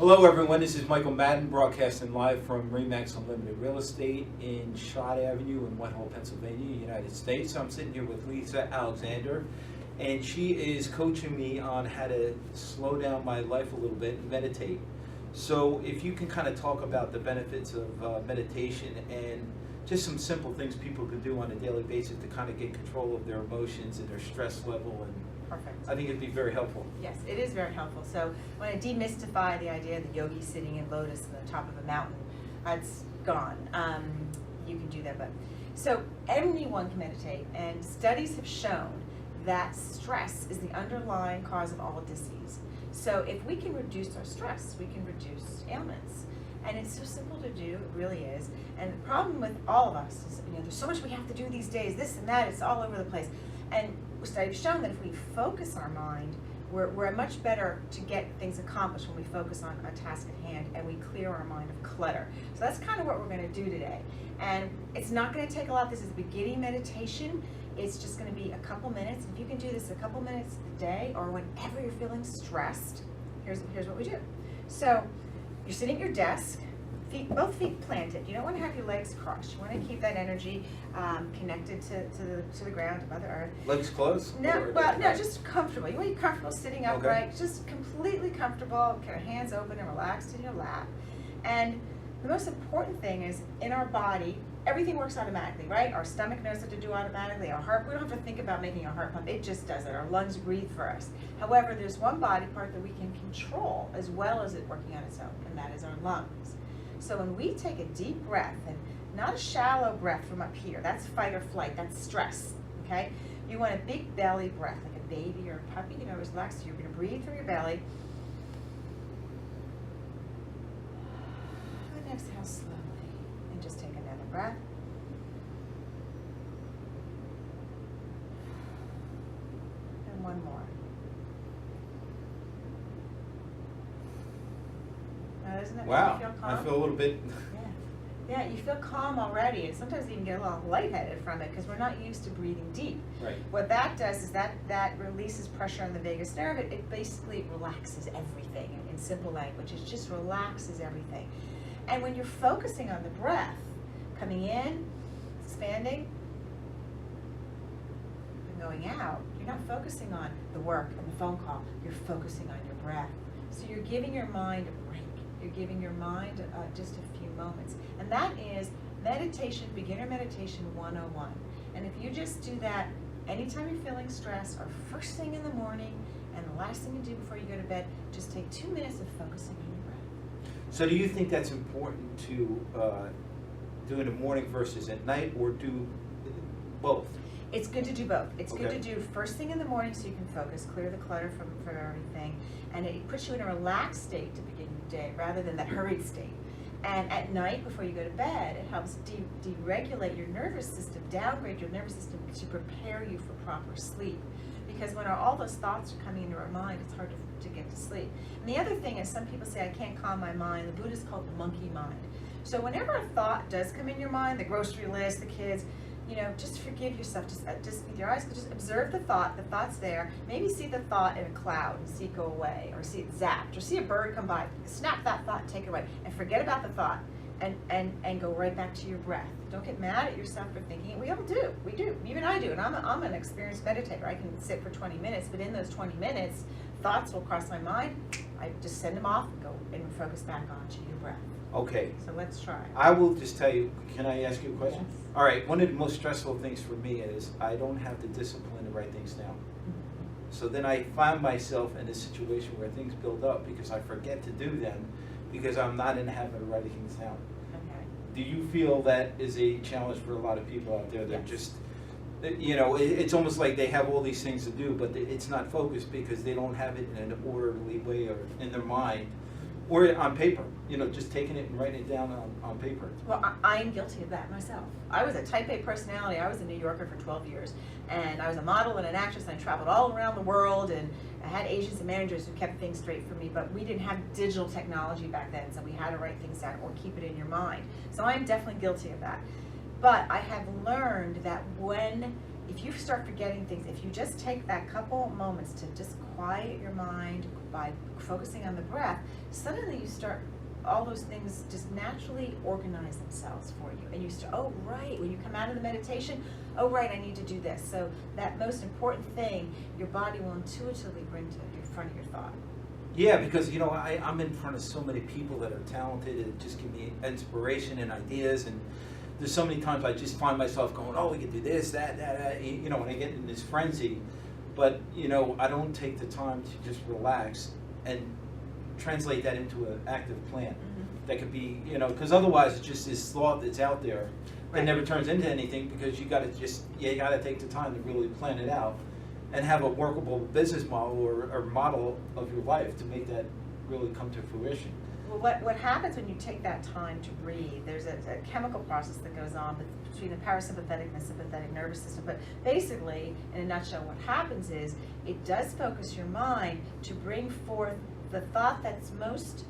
Hello everyone, this is Michael Madden broadcasting live from RE/MAX Unlimited Real Estate in Shot Avenue in Whitehall, Pennsylvania, United States. I'm sitting here with Lisa Alexander, and she is coaching me on how to slow down my life a little bit and meditate. So if you can kind of talk about the benefits of meditation and just some simple things people could do on a daily basis to kind of get control of their emotions and their stress level, and Perfect. I think it'd be very helpful. Yes, it is very helpful. So when I demystify the idea of the yogi sitting in lotus on the top of a mountain, it's gone. You can do that, but so anyone can meditate, and studies have shown that stress is the underlying cause of all disease. So if we can reduce our stress, we can reduce ailments. And it's so simple to do, it really is. And the problem with all of us is, there's so much we have to do these days, this and that, it's all over the place. And studies have shown that if we focus our mind, we're much better to get things accomplished when we focus on a task at hand and we clear our mind of clutter. So that's kind of what we're going to do today. And it's not going to take a lot. This is beginning meditation. It's just going to be a couple minutes. If you can do this a couple minutes a day or whenever you're feeling stressed, here's what we do. So you're sitting at your desk, both feet planted. You don't want to have your legs crossed. You want to keep that energy connected to the ground, to Mother Earth. Legs closed? No, just comfortable. You want to be comfortable sitting upright, just completely comfortable, kind of hands open and relaxed in your lap. And the most important thing is in our body, everything works automatically, right? Our stomach knows what to do automatically. Our heart, we don't have to think about making our heart pump. It just does it. Our lungs breathe for us. However, there's one body part that we can control as well as it working on its own, and that is our lungs. So when we take a deep breath, and not a shallow breath from up here, that's fight or flight, that's stress, okay? You want a big belly breath, like a baby or a puppy, relax. You're gonna breathe through your belly. And exhale slowly, and just take another breath. And one more. Now, doesn't it make you feel calm? I feel a little bit. Yeah, you feel calm already, and sometimes you even get a little lightheaded from it because we're not used to breathing deep. Right. What that does is that releases pressure on the vagus nerve. It basically relaxes everything in simple language. It just relaxes everything. And when you're focusing on the breath, coming in, expanding, and going out, you're not focusing on the work and the phone call. You're focusing on your breath. So you're giving your mind a break. You're giving your mind just a few moments. And that is meditation, beginner meditation 101. And if you just do that anytime you're feeling stressed or first thing in the morning and the last thing you do before you go to bed, just take 2 minutes of focusing on your breath. So do you think that's important to do in the morning versus at night, or do both? It's good to do both. It's good to do first thing in the morning so you can focus, clear the clutter from everything, and it puts you in a relaxed state to begin your day rather than that hurried state. And at night, before you go to bed, it helps deregulate your nervous system, downgrade your nervous system to prepare you for proper sleep. Because when all those thoughts are coming into our mind, it's hard to get to sleep. And the other thing is, some people say, I can't calm my mind. The Buddhists call it the monkey mind. So whenever a thought does come in your mind, the grocery list, the kids, just forgive yourself. Just with your eyes, just observe the thought. The thought's there. Maybe see the thought in a cloud and see it go away, or see it zapped, or see a bird come by. Snap that thought and take it away, and forget about the thought, and go right back to your breath. Don't get mad at yourself for thinking it. We all do. We do. Even I do. And I'm an experienced meditator. I can sit for 20 minutes, but in those 20 minutes, thoughts will cross my mind. I just send them off and go and focus back onto your breath. Okay. So let's try. I will just tell you, can I ask you a question? Yes. All right, one of the most stressful things for me is I don't have the discipline to write things down. So then I find myself in a situation where things build up because I forget to do them because I'm not in the habit of writing things down. Okay. Do you feel that is a challenge for a lot of people out there that Yes. just, it's almost like they have all these things to do, but it's not focused because they don't have it in an orderly way or in their mind or on paper, just taking it and writing it down on paper. Well, I'm guilty of that myself. I was a type A personality. I was a New Yorker for 12 years, and I was a model and an actress, and I traveled all around the world, and I had agents and managers who kept things straight for me, but we didn't have digital technology back then, so we had to write things down or keep it in your mind. So I'm definitely guilty of that. But I have learned that when if you start forgetting things, if you just take that couple moments to just quiet your mind by focusing on the breath, suddenly you start, all those things just naturally organize themselves for you. And you start, oh, right, when you come out of the meditation, oh, right, I need to do this. So that most important thing, your body will intuitively bring to the front of your thought. Yeah, because, you know, I'm in front of so many people that are talented and just give me inspiration and ideas, and there's so many times I just find myself going, oh, we can do this, that, you know, when I get in this frenzy. But, you know, I don't take the time to just relax and translate that into an active plan. That could be, you know, because otherwise it's just this thought that's out there that never turns into anything, because you got to take the time to really plan it out and have a workable business model or model of your life to make that really come to fruition. Well, what happens when you take that time to breathe, there's a chemical process that goes on between the parasympathetic and the sympathetic nervous system. But basically, in a nutshell, what happens is it does focus your mind to bring forth the thought that's most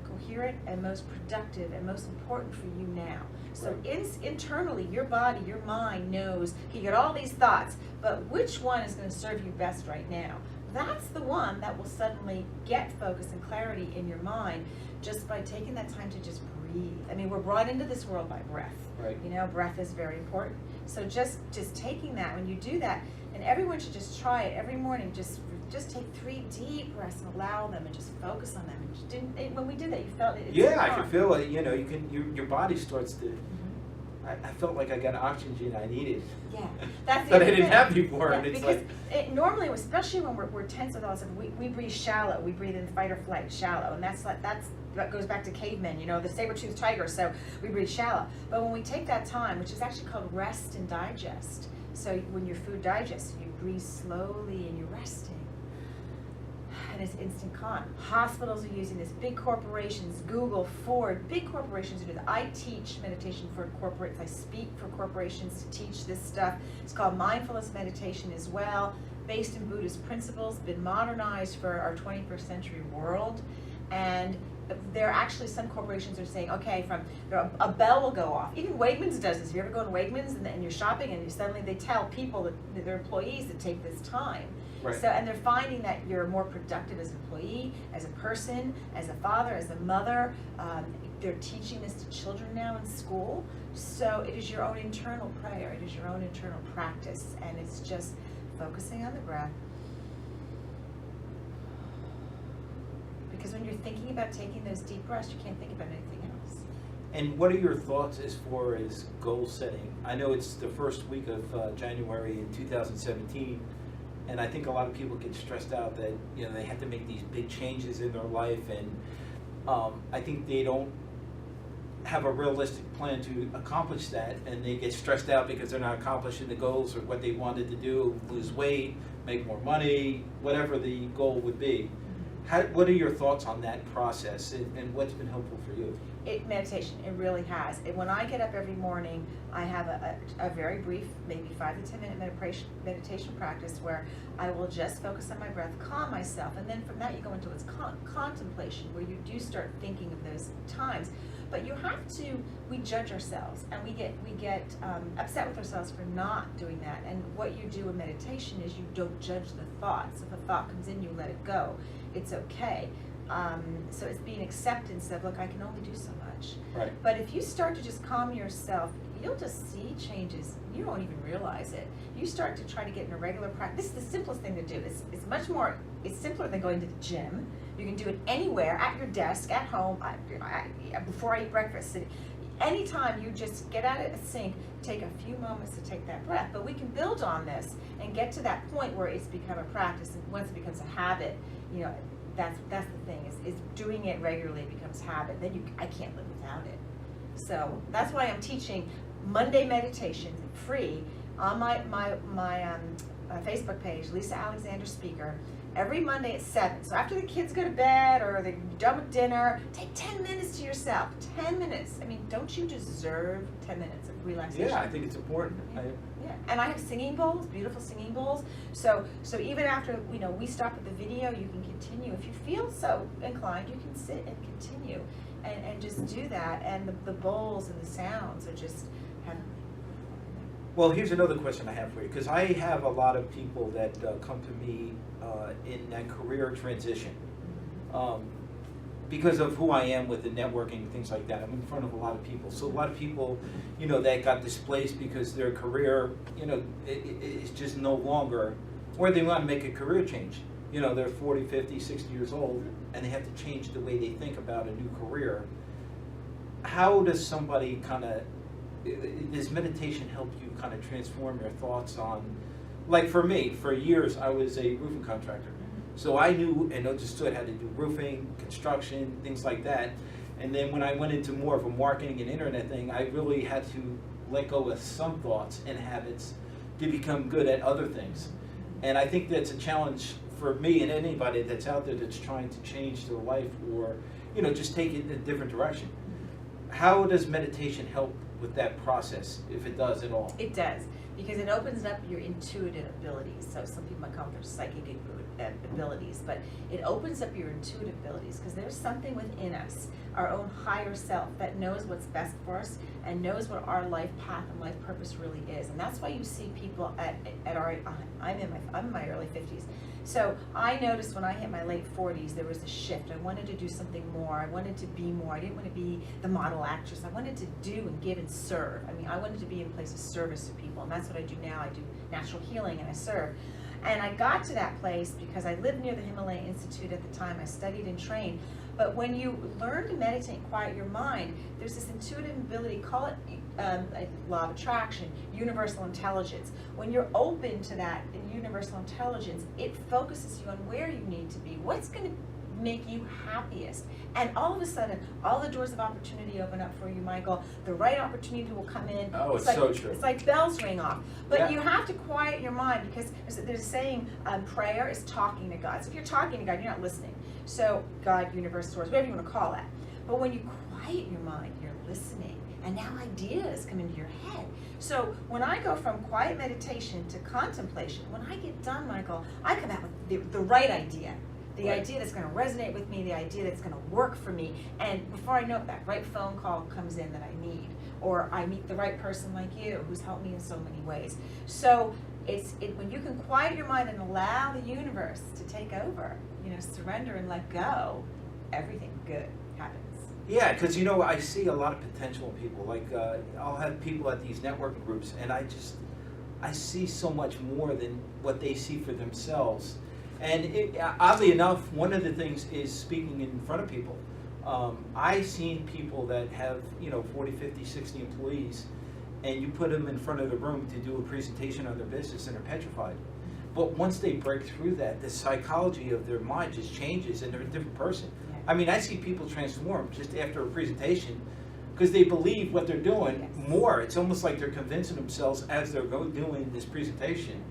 coherent and most productive and most important for you now. So internally, your body, your mind knows, you got all these thoughts, but which one is going to serve you best right now? That's the one that will suddenly get focus and clarity in your mind just by taking that time to just breathe. I mean, we're brought into this world by breath. Right. You know, breath is very important. So just taking that, when you do that, and everyone should just try it every morning, just take 3 deep breaths and allow them and just focus on them. And when we did that, you felt it. Yeah, I could feel it. You know, your body starts to. I felt like I got oxygen I needed. Yeah, that's that I didn't have before. Yeah, and it's because like normally, especially when we're tense with all this, we breathe shallow. We breathe in fight or flight, shallow, and that goes back to cavemen. You know, the saber-toothed tiger. So we breathe shallow. But when we take that time, which is actually called rest and digest. So when your food digests, you breathe slowly and you're resting. And it's instant calm. Hospitals are using this, big corporations, Google, Ford, big corporations are doing this. I teach meditation for corporates. I speak for corporations to teach this stuff. It's called Mindfulness meditation as well, based in Buddhist principles, been modernized for our 21st century world. And there are actually some corporations are saying, okay, a bell will go off. Even Wegmans does this. If you ever go to Wegmans and you're shopping and suddenly they tell people, that their employees, to take this time. Right. So, and they're finding that you're more productive as an employee, as a person, as a father, as a mother. They're teaching this to children now in school. So it is your own internal prayer. It is your own internal practice. And it's just focusing on the breath. Because when you're thinking about taking those deep breaths, you can't think about anything else. And what are your thoughts as far as goal setting? I know it's the first week of January in 2017. And I think a lot of people get stressed out that, you know, they have to make these big changes in their life, and I think they don't have a realistic plan to accomplish that, and they get stressed out because they're not accomplishing the goals or what they wanted to do, lose weight, make more money, whatever the goal would be. What are your thoughts on that process, and what's been helpful for you? Meditation, it really has. When I get up every morning, I have a very brief, maybe 5 to 10 minute meditation practice where I will just focus on my breath, calm myself, and then from that you go into what's contemplation, where you do start thinking of those times. But you have to, we judge ourselves, and we get upset with ourselves for not doing that. And what you do in meditation is you don't judge the thoughts. If a thought comes in, you let it go. It's okay. So it's being acceptance of, look, I can only do so much. Right. But if you start to just calm yourself, you'll just see changes. You won't even realize it. You start to try to get in a regular practice. This is the simplest thing to do. It's simpler than going to the gym. You can do it anywhere, at your desk, at home, before I eat breakfast. Anytime you just get out of a sink, take a few moments to take that breath. But we can build on this and get to that point where it's become a practice, and once it becomes a habit, you know, that's the thing, is doing it regularly becomes habit. Then I can't live without it. So that's why I'm teaching Monday meditation free on my Facebook page, Lisa Alexander Speaker, every Monday at 7. So after the kids go to bed or they're done with dinner, take 10 minutes to yourself. 10 minutes. I mean, don't you deserve 10 minutes of relaxation? Yeah, I think it's important. Yeah, and I have singing bowls, beautiful singing bowls. So even after we stop with the video, you can continue. If you feel so inclined, you can sit and continue, and just do that. And the bowls and the sounds are just have. Well, here's another question I have for you, because I have a lot of people that come to me in that career transition. Because of who I am with the networking and things like that, I'm in front of a lot of people. So a lot of people, that got displaced because their career, is just no longer, or they want to make a career change. They're 40, 50, 60 years old, and they have to change the way they think about a new career. How does somebody does meditation help you kind of transform your thoughts on, like for me, for years I was a roofing contractor. So I knew and understood how to do roofing, construction, things like that. And then when I went into more of a marketing and internet thing, I really had to let go of some thoughts and habits to become good at other things. And I think that's a challenge for me and anybody that's out there that's trying to change their life or, just take it in a different direction. How does meditation help with that process, if it does at all? It does, because it opens up your intuitive abilities. So some people might call them psychic abilities, but it opens up your intuitive abilities because there's something within us, our own higher self, that knows what's best for us and knows what our life path and life purpose really is. And that's why you see people at our, I'm in my early 50s. So I noticed when I hit my late 40s, there was a shift. I wanted to do something more. I wanted to be more. I didn't want to be the model actress. I wanted to do and give and serve. I mean, I wanted to be in place of service to people, and that's what I do now. I do natural healing and I serve. And I got to that place because I lived near the Himalaya Institute at the time. I studied and trained. But when you learn to meditate and quiet your mind, there's this intuitive ability, call it law of attraction, universal intelligence. When you're open to that universal intelligence, it focuses you on where you need to be, what's going to make you happiest. And all of a sudden, all the doors of opportunity open up for you, Michael. The right opportunity will come in. Oh, it's so true. It's like bells ring off. But yeah. You have to quiet your mind because there's a saying, prayer is talking to God. So if you're talking to God, you're not listening. So God, universe, source, whatever you want to call that. But when you quiet your mind, you're listening. And now ideas come into your head. So when I go from quiet meditation to contemplation, when I get done, Michael, I come out with the right idea. The right. idea that's going to resonate with me, the idea that's going to work for me. And before I know it, that right phone call comes in that I need. Or I meet the right person like you who's helped me in so many ways. So when you can quiet your mind and allow the universe to take over, surrender and let go, everything good happens. Yeah, because I see a lot of potential in people. Like I'll have people at these networking groups, and I see so much more than what they see for themselves. And oddly enough, one of the things is speaking in front of people. I've seen people that have 40, 50, 60 employees, and you put them in front of the room to do a presentation on their business, and they're petrified. But once they break through that, the psychology of their mind just changes, and they're a different person. Yeah. I mean, I see people transform just after a presentation because they believe what they're doing Yes. more. It's almost like they're convincing themselves as they're doing this presentation.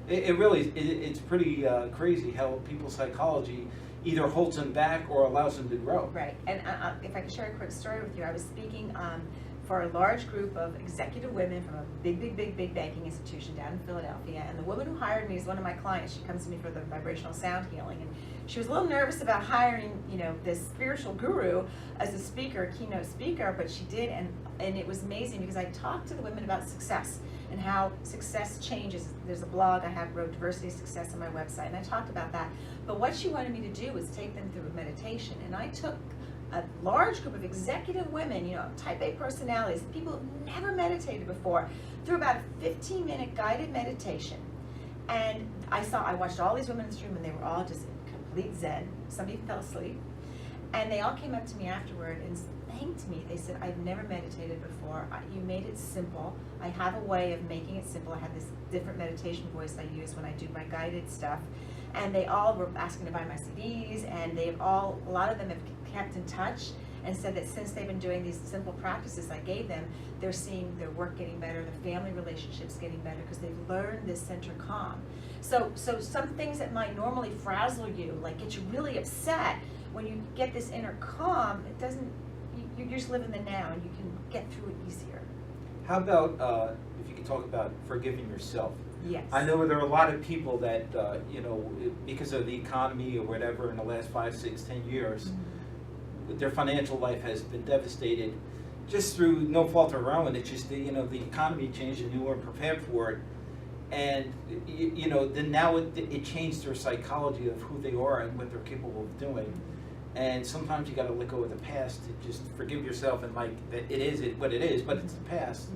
It really, it's pretty crazy how people's psychology either holds them back or allows them to grow. Right. And if I could share a quick story with you, I was speaking for a large group of executive women from a big banking institution down in Philadelphia. And the woman who hired me is one of my clients. She comes to me for the vibrational sound healing. And she was a little nervous about hiring, this spiritual guru as a speaker, keynote speaker, but she did. And it was amazing because I talked to the women about success and how success changes. There's a blog I have, wrote Diversity Success on my website, and I talked about that. But what she wanted me to do was take them through a meditation. And I took a large group of executive women, type A personalities, people who've never meditated before, through about a 15-minute guided meditation. And I watched all these women in this room, and they were all just in complete zen. Some even fell asleep. And they all came up to me afterward and thanked me. They said, I've never meditated before. You made it simple. I have a way of making it simple. I have this different meditation voice I use when I do my guided stuff. And they all were asking to buy my CDs, and a lot of them have kept in touch and said that since they've been doing these simple practices I gave them, they're seeing their work getting better, their family relationships getting better, because they've learned this center calm. So some things that might normally frazzle you, like get you really upset, when you get this inner calm, you just live in the now and you can get through it easier. How about if you could talk about forgiving yourself? Yes. I know there are a lot of people that, because of the economy or whatever in the last 5, 6, 10 years, their financial life has been devastated. just through no fault of her own, it's just the economy changed and you weren't prepared for it. And then now it changed their psychology of who they are and what they're capable of doing. And sometimes you got to let go of the past to just forgive yourself and like that it is what it is, but it's the past,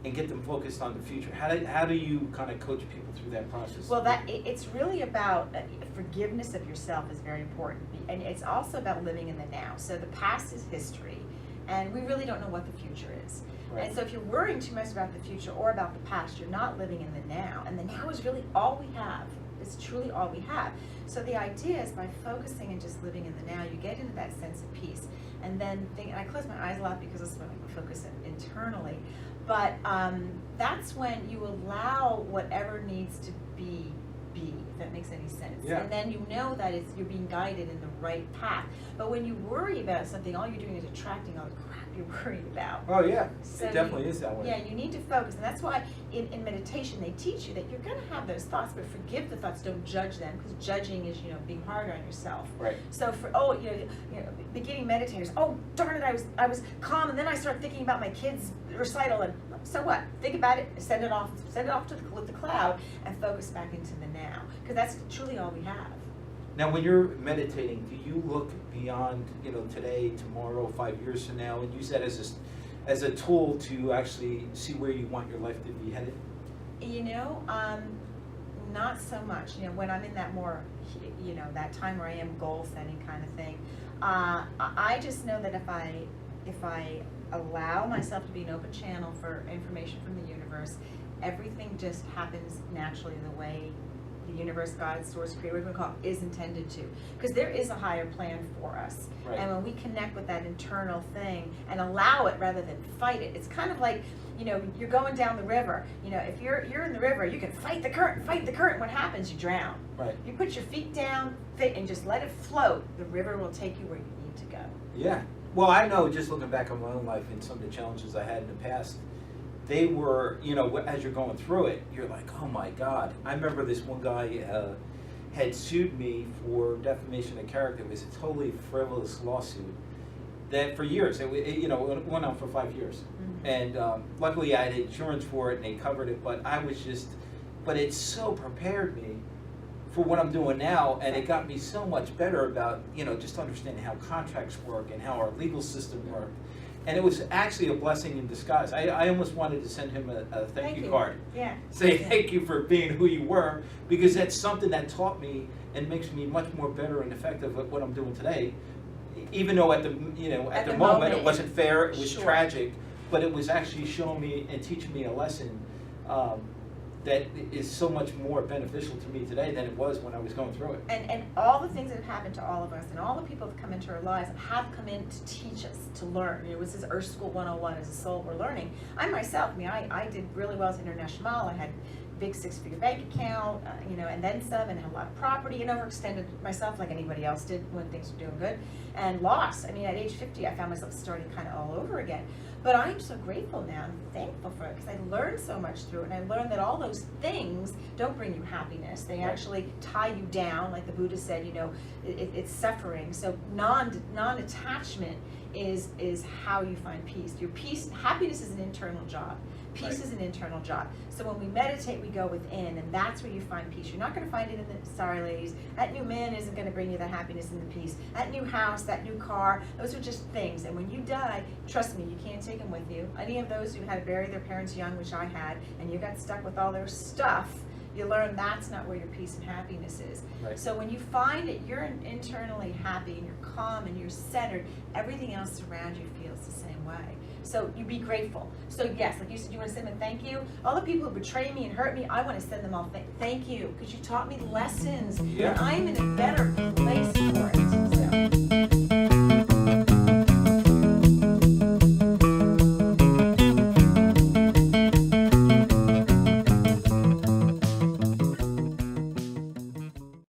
and get them focused on the future. How do you kind of coach people through that process? Well, it's really about forgiveness of yourself is very important, and it's also about living in the now. So the past is history, and we really don't know what the future is. Right. And so if you're worrying too much about the future or about the past, you're not living in the now, and the now is really all we have. It's truly all we have. So the idea is by focusing and just living in the now, you get into that sense of peace. And then and I close my eyes a lot because this is when I focus internally. But that's when you allow whatever needs to be, if that makes any sense. Yeah. And then you know that you're being guided in the right path. But when you worry about something, all you're doing is attracting all the crap you're worried about. Oh yeah, So it definitely is that way. Yeah, you need to focus, and that's why in meditation they teach you that you're going to have those thoughts, but forgive the thoughts. Don't judge them, because judging is being hard on yourself. Right. So for beginning meditators, oh darn it, I was calm, and then I started thinking about my kids' recital, and so what? Think about it, send it off to the cloud, and focus back into the now, because that's truly all we have. Now, when you're meditating, do you look beyond, today, tomorrow, 5 years from now, and use that as a tool to actually see where you want your life to be headed? Not so much. When I'm in that more, that time where I am goal setting kind of thing, I just know that if I allow myself to be an open channel for information from the universe, everything just happens naturally the way the universe, God, source, creator, whatever we call it, is intended to. Because there is a higher plan for us. Right. And when we connect with that internal thing and allow it rather than fight it, it's kind of like, you're going down the river. If you're in the river, you can fight the current. What happens? You drown. Right. You put your feet down and just let it float. The river will take you where you need to go. Yeah. Well, I know, just looking back on my own life and some of the challenges I had in the past, they were, as you're going through it, you're like, oh my God. I remember this one guy had sued me for defamation of character. It was a totally frivolous lawsuit that for years, it went on for 5 years. Mm-hmm. And luckily I had insurance for it and they covered it, but but it so prepared me for what I'm doing now, and it got me so much better about, just understanding how contracts work and how our legal system worked. And it was actually a blessing in disguise. I almost wanted to send him a thank you card. Yeah. Say thank you for being who you were, because that's something that taught me and makes me much more better and effective at what I'm doing today. Even though at the moment it wasn't fair, it was tragic, but it was actually showing me and teaching me a lesson that is so much more beneficial to me today than it was when I was going through it. And all the things that have happened to all of us, and all the people that have come into our lives have come in to teach us, to learn. It was this Earth School 101 as a soul we're learning. I myself, I did really well as International. I had big 6-figure bank account, and then some, and had a lot of property, and overextended myself like anybody else did when things were doing good, and lost. At age 50, I found myself starting kind of all over again. But I'm so grateful now and thankful for it, because I learned so much through it, and I learned that all those things don't bring you happiness. They actually tie you down, like the Buddha said, it's suffering. So non-attachment is how you find peace. Your peace, happiness is an internal job. Peace is an internal job. So when we meditate, we go within, and that's where you find peace. You're not going to find it in the, sorry ladies, that new man isn't going to bring you the happiness and the peace. That new house, that new car, those are just things. And when you die, trust me, you can't take them with you. Any of those who had to bury their parents young, which I had, and you got stuck with all their stuff, you learn that's not where your peace and happiness is. Right. So when you find that you're internally happy and you're calm and you're centered, everything else around you feels the same way. So you be grateful. So yes, like you said, you want to send them a thank you. All the people who betray me and hurt me, I want to send them all thank you, because you taught me lessons. Yeah. And I'm in a better place.